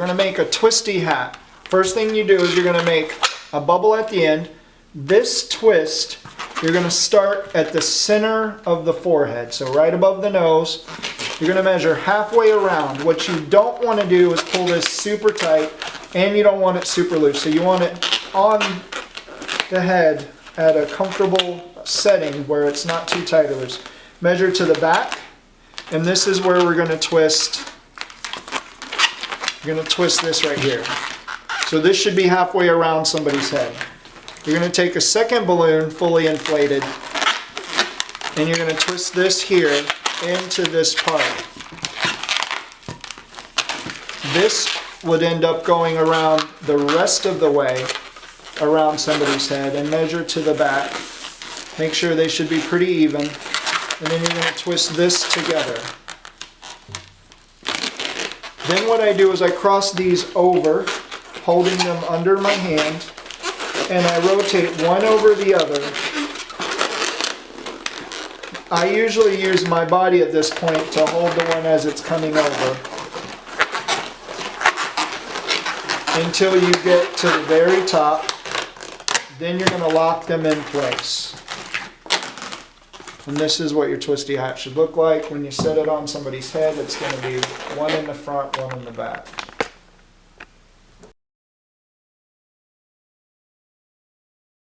We're going to make a twisty hat. First thing you do is you're going to make a bubble at the end. This twist, you're going to start at the center of the forehead, so right above the nose. You're going to measure halfway around. What you don't want to do is pull this super tight, and you don't want it super loose. So you want it on the head at a comfortable setting where it's not too tight or loose. Measure to the back, and this is where we're going to twist. You're going to twist this right here. So this should be halfway around somebody's head. You're going to take a second balloon, fully inflated, and you're going to twist this here into this part. This would end up going around the rest of the way around somebody's head, and measure to the back. Make sure they should be pretty even, and then you're going to twist this together. Then what I do is I cross these over, holding them under my hand, and I rotate one over the other. I usually use my body at this point to hold the one as it's coming over until you get to the very top. Then you're going to lock them in place. And this is what your twisty hat should look like. When you set it on somebody's head, it's going to be one in the front, one in the back.